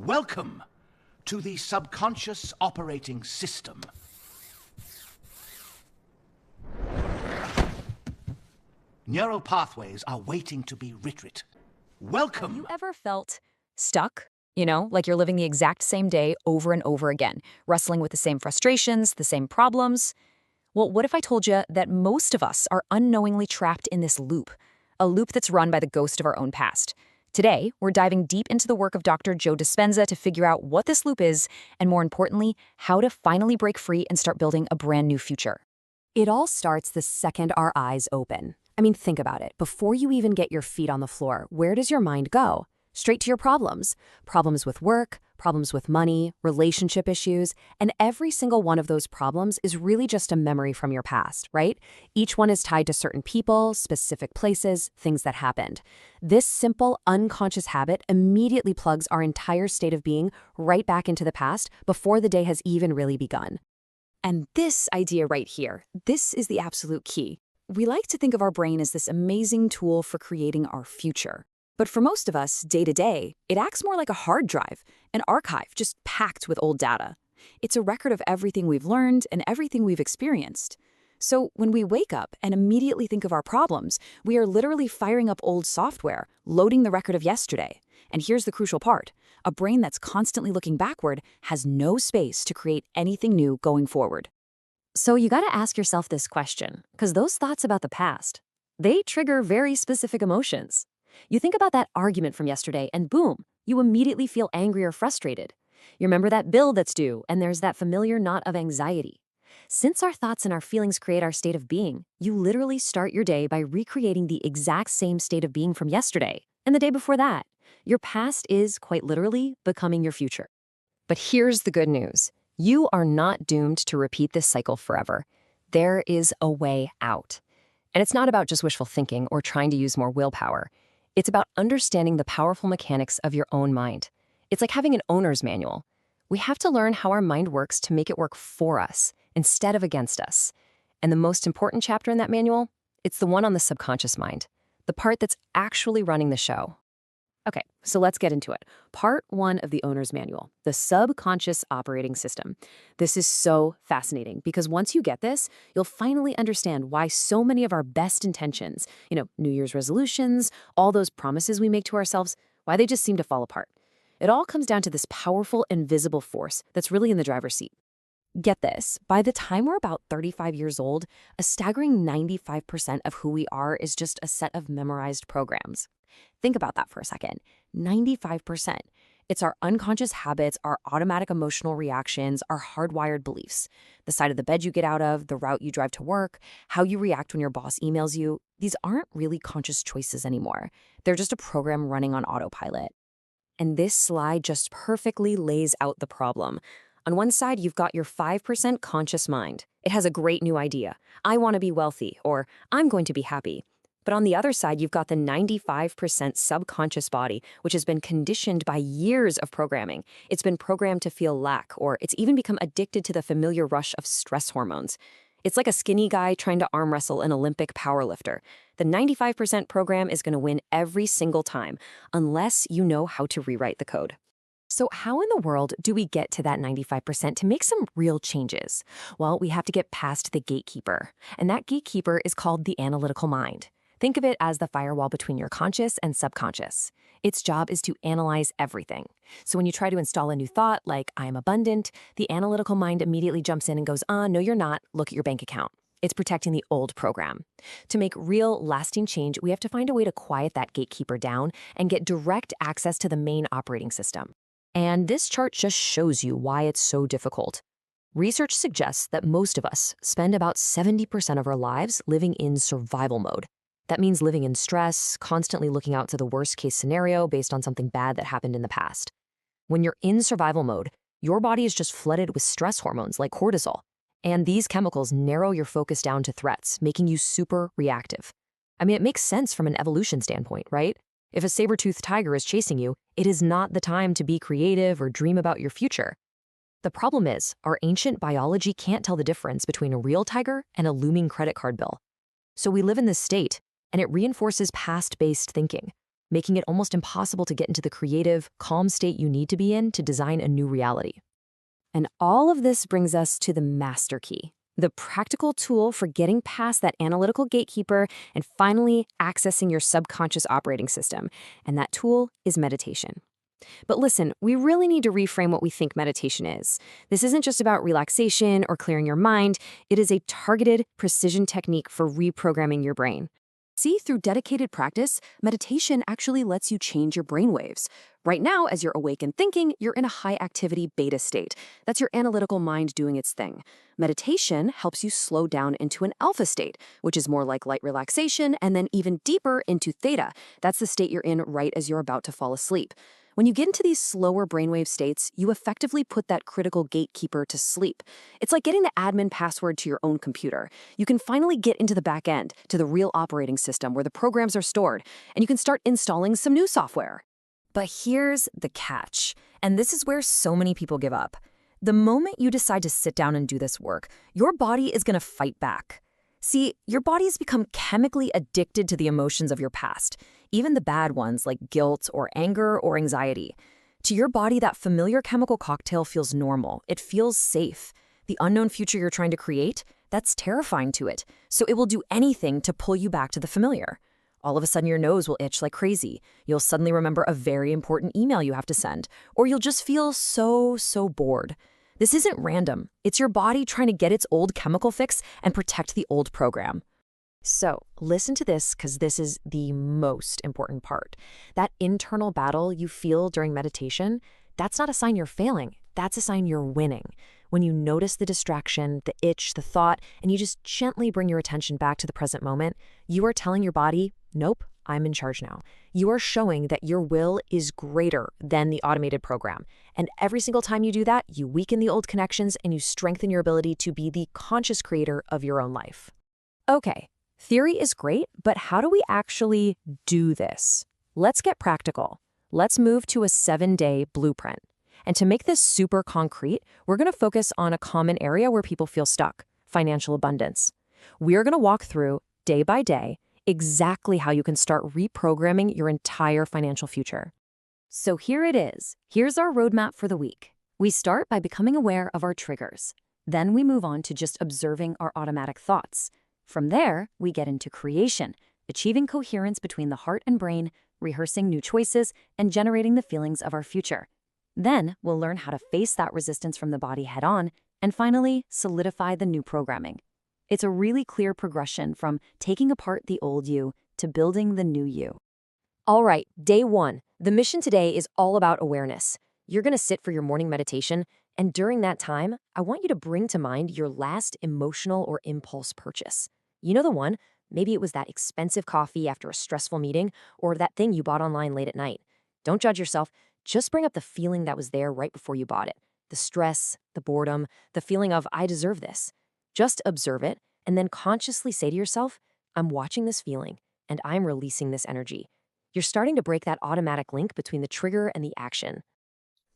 Welcome to the subconscious operating system. Neural pathways are waiting to be writ. Welcome. Have you ever felt stuck? Like you're living the exact same day over and over again, wrestling with the same frustrations, the same problems? Well, what if I told you that most of us are unknowingly trapped in this loop, a loop that's run by the ghost of our own past? Today, we're diving deep into the work of Dr. Joe Dispenza to figure out what this loop is, and more importantly, how to finally break free and start building a brand new future. It all starts the second our eyes open. Think about it. Before you even get your feet on the floor, where does your mind go? Straight to your problems. Problems with work, problems with money, relationship issues, and every single one of those problems is really just a memory from your past, right? Each one is tied to certain people, specific places, things that happened. This simple, unconscious habit immediately plugs our entire state of being right back into the past before the day has even really begun. And this idea right here, this is the absolute key. We like to think of our brain as this amazing tool for creating our future. But for most of us, day to day, it acts more like a hard drive, an archive just packed with old data. It's a record of everything we've learned and everything we've experienced. So when we wake up and immediately think of our problems, we are literally firing up old software, loading the record of yesterday. And here's the crucial part. A brain that's constantly looking backward has no space to create anything new going forward. So you gotta ask yourself this question, because those thoughts about the past, they trigger very specific emotions. You think about that argument from yesterday and boom, you immediately feel angry or frustrated. You remember that bill that's due and there's that familiar knot of anxiety. Since our thoughts and our feelings create our state of being, you literally start your day by recreating the exact same state of being from yesterday and the day before that. Your past is, quite literally, becoming your future. But here's the good news. You are not doomed to repeat this cycle forever. There is a way out. And it's not about just wishful thinking or trying to use more willpower. It's about understanding the powerful mechanics of your own mind. It's like having an owner's manual. We have to learn how our mind works to make it work for us instead of against us. And the most important chapter in that manual, it's the one on the subconscious mind, the part that's actually running the show. Okay, so let's get into it. Part 1 of the owner's manual, the subconscious operating system. This is so fascinating because once you get this, you'll finally understand why so many of our best intentions, New Year's resolutions, all those promises we make to ourselves, why they just seem to fall apart. It all comes down to this powerful, invisible force that's really in the driver's seat. Get this, by the time we're about 35 years old, a staggering 95% of who we are is just a set of memorized programs. Think about that for a second. 95%. It's our unconscious habits, our automatic emotional reactions, our hardwired beliefs. The side of the bed you get out of, the route you drive to work, how you react when your boss emails you. These aren't really conscious choices anymore. They're just a program running on autopilot. And this slide just perfectly lays out the problem. On one side, you've got your 5% conscious mind. It has a great new idea. I want to be wealthy, or I'm going to be happy. But on the other side, you've got the 95% subconscious body, which has been conditioned by years of programming. It's been programmed to feel lack, or it's even become addicted to the familiar rush of stress hormones. It's like a skinny guy trying to arm wrestle an Olympic powerlifter. The 95% program is going to win every single time, unless you know how to rewrite the code. So how in the world do we get to that 95% to make some real changes? Well, we have to get past the gatekeeper. And that gatekeeper is called the analytical mind. Think of it as the firewall between your conscious and subconscious. Its job is to analyze everything. So when you try to install a new thought, like I am abundant, the analytical mind immediately jumps in and goes, no, you're not. Look at your bank account. It's protecting the old program. To make real, lasting change, we have to find a way to quiet that gatekeeper down and get direct access to the main operating system. And this chart just shows you why it's so difficult. Research suggests that most of us spend about 70% of our lives living in survival mode. That means living in stress, constantly looking out to the worst-case scenario based on something bad that happened in the past. When you're in survival mode, your body is just flooded with stress hormones like cortisol. And these chemicals narrow your focus down to threats, making you super reactive. It makes sense from an evolution standpoint, right? If a saber-toothed tiger is chasing you, it is not the time to be creative or dream about your future. The problem is, our ancient biology can't tell the difference between a real tiger and a looming credit card bill. So we live in this state, and it reinforces past-based thinking. making it almost impossible to get into the creative, calm state you need to be in to design a new reality. And all of this brings us to the master key, the practical tool for getting past that analytical gatekeeper and finally accessing your subconscious operating system. And that tool is meditation. But listen, we really need to reframe what we think meditation is. This isn't just about relaxation or clearing your mind. It is a targeted, precision technique for reprogramming your brain. See, through dedicated practice, meditation actually lets you change your brainwaves. Right now, as you're awake and thinking, you're in a high-activity beta state. That's your analytical mind doing its thing. Meditation helps you slow down into an alpha state, which is more like light relaxation, and then even deeper into theta. That's the state you're in right as you're about to fall asleep. When you get into these slower brainwave states, you effectively put that critical gatekeeper to sleep. It's like getting the admin password to your own computer. You can finally get into the back end, to the real operating system where the programs are stored, and you can start installing some new software. But here's the catch, and this is where so many people give up. The moment you decide to sit down and do this work, your body is going to fight back. See, your body has become chemically addicted to the emotions of your past, even the bad ones like guilt or anger or anxiety. To your body, that familiar chemical cocktail feels normal. It feels safe. The unknown future you're trying to create, that's terrifying to it. So it will do anything to pull you back to the familiar. All of a sudden, your nose will itch like crazy. You'll suddenly remember a very important email you have to send, or you'll just feel so bored. This isn't random. It's your body trying to get its old chemical fix and protect the old program. So listen to this, because this is the most important part. That internal battle you feel during meditation, that's not a sign you're failing. That's a sign you're winning. When you notice the distraction, the itch, the thought, and you just gently bring your attention back to the present moment, you are telling your body, nope, I'm in charge now. You are showing that your will is greater than the automated program. And every single time you do that, you weaken the old connections and you strengthen your ability to be the conscious creator of your own life. Okay, theory is great, but how do we actually do this? Let's get practical. Let's move to a 7-day blueprint. And to make this super concrete, we're going to focus on a common area where people feel stuck: financial abundance. We're going to walk through, day by day, exactly how you can start reprogramming your entire financial future. So here it is. Here's our roadmap for the week. We start by becoming aware of our triggers. Then we move on to just observing our automatic thoughts. From there, we get into creation, achieving coherence between the heart and brain, rehearsing new choices, and generating the feelings of our future. Then we'll learn how to face that resistance from the body head on, and finally, solidify the new programming. It's a really clear progression from taking apart the old you to building the new you. All right, day 1. The mission today is all about awareness. You're going to sit for your morning meditation, and during that time, I want you to bring to mind your last emotional or impulse purchase. You know the one? Maybe it was that expensive coffee after a stressful meeting, or that thing you bought online late at night. Don't judge yourself. Just bring up the feeling that was there right before you bought it. The stress, the boredom, the feeling of, I deserve this. Just observe it, and then consciously say to yourself, I'm watching this feeling, and I'm releasing this energy. You're starting to break that automatic link between the trigger and the action.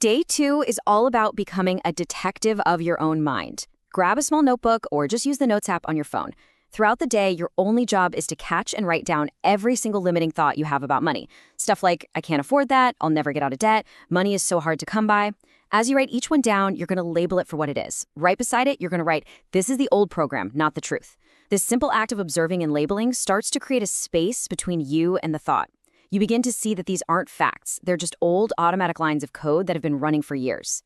Day 2 is all about becoming a detective of your own mind. Grab a small notebook or just use the Notes app on your phone. Throughout the day, your only job is to catch and write down every single limiting thought you have about money. Stuff like, I can't afford that, I'll never get out of debt, money is so hard to come by. As you write each one down, you're going to label it for what it is. Right beside it, you're going to write, this is the old program, not the truth. This simple act of observing and labeling starts to create a space between you and the thought. You begin to see that these aren't facts. They're just old automatic lines of code that have been running for years.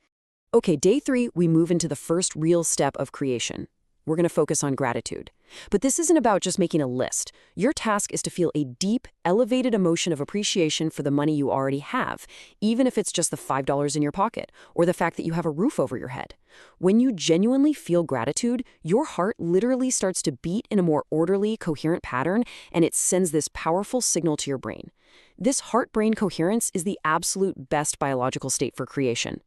Okay, day 3, we move into the first real step of creation. We're going to focus on gratitude. But this isn't about just making a list. Your task is to feel a deep, elevated emotion of appreciation for the money you already have, even if it's just the $5 in your pocket or the fact that you have a roof over your head. When you genuinely feel gratitude, your heart literally starts to beat in a more orderly, coherent pattern, and it sends this powerful signal to your brain. This heart-brain coherence is the absolute best biological state for creation.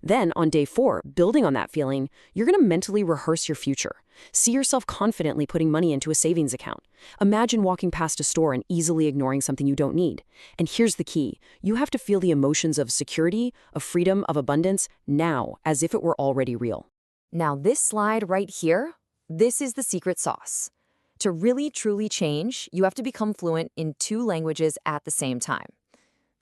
Then, on day 4, building on that feeling, you're going to mentally rehearse your future. See yourself confidently putting money into a savings account. Imagine walking past a store and easily ignoring something you don't need. And here's the key. You have to feel the emotions of security, of freedom, of abundance, now, as if it were already real. Now, this slide right here, this is the secret sauce. To really, truly change, you have to become fluent in 2 languages at the same time.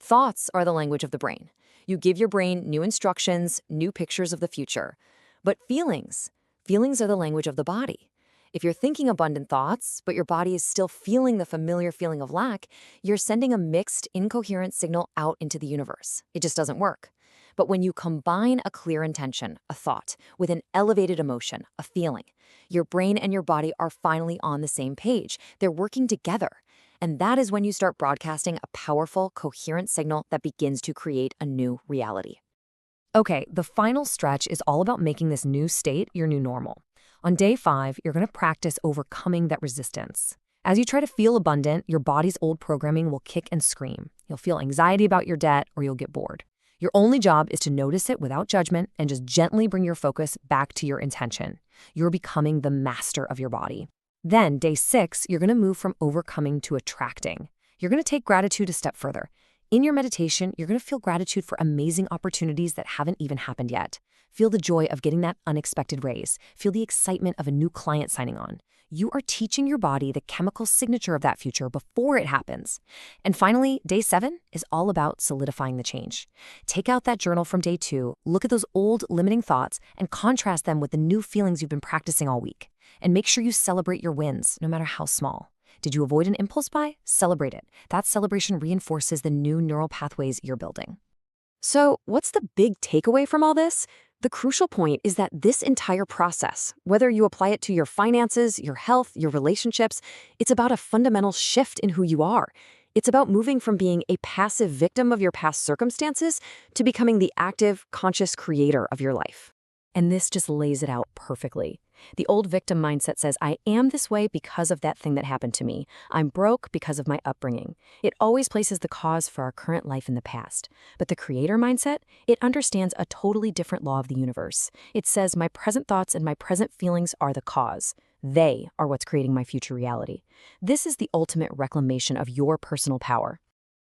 Thoughts are the language of the brain. You give your brain new instructions, new pictures of the future. But feelings are the language of the body. If you're thinking abundant thoughts, but your body is still feeling the familiar feeling of lack, you're sending a mixed, incoherent signal out into the universe. It just doesn't work. But when you combine a clear intention, a thought, with an elevated emotion, a feeling, your brain and your body are finally on the same page. They're working together. And that is when you start broadcasting a powerful, coherent signal that begins to create a new reality. Okay, the final stretch is all about making this new state your new normal. On day 5, you're going to practice overcoming that resistance. As you try to feel abundant, your body's old programming will kick and scream. You'll feel anxiety about your debt, or you'll get bored. Your only job is to notice it without judgment and just gently bring your focus back to your intention. You're becoming the master of your body. Then, day 6, you're going to move from overcoming to attracting. You're going to take gratitude a step further. In your meditation, you're going to feel gratitude for amazing opportunities that haven't even happened yet. Feel the joy of getting that unexpected raise. Feel the excitement of a new client signing on. You are teaching your body the chemical signature of that future before it happens. And finally, day 7 is all about solidifying the change. Take out that journal from day 2, look at those old limiting thoughts, and contrast them with the new feelings you've been practicing all week. And make sure you celebrate your wins, no matter how small. Did you avoid an impulse buy? Celebrate it. That celebration reinforces the new neural pathways you're building. So, what's the big takeaway from all this? The crucial point is that this entire process, whether you apply it to your finances, your health, your relationships, it's about a fundamental shift in who you are. It's about moving from being a passive victim of your past circumstances to becoming the active, conscious creator of your life. And this just lays it out perfectly. The old victim mindset says, I am this way because of that thing that happened to me. I'm broke because of my upbringing. It always places the cause for our current life in the past. But the creator mindset, it understands a totally different law of the universe. It says my present thoughts and my present feelings are the cause. They are what's creating my future reality. This is the ultimate reclamation of your personal power.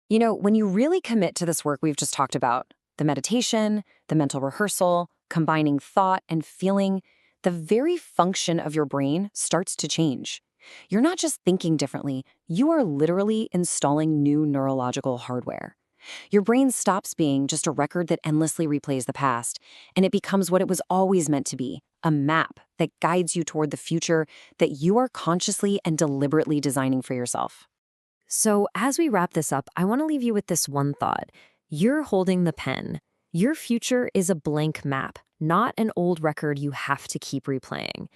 You know, when you really commit to this work we've just talked about, the meditation, the mental rehearsal, combining thought and feeling, the very function of your brain starts to change. You're not just thinking differently, you are literally installing new neurological hardware. Your brain stops being just a record that endlessly replays the past, and it becomes what it was always meant to be, a map that guides you toward the future that you are consciously and deliberately designing for yourself. So as we wrap this up, I want to leave you with this one thought. You're holding the pen. Your future is a blank map, not an old record you have to keep replaying.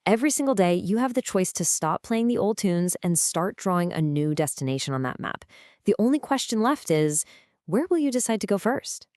Every single day, you have the choice to stop playing the old tunes and start drawing a new destination on that map. The only question left is, where will you decide to go first?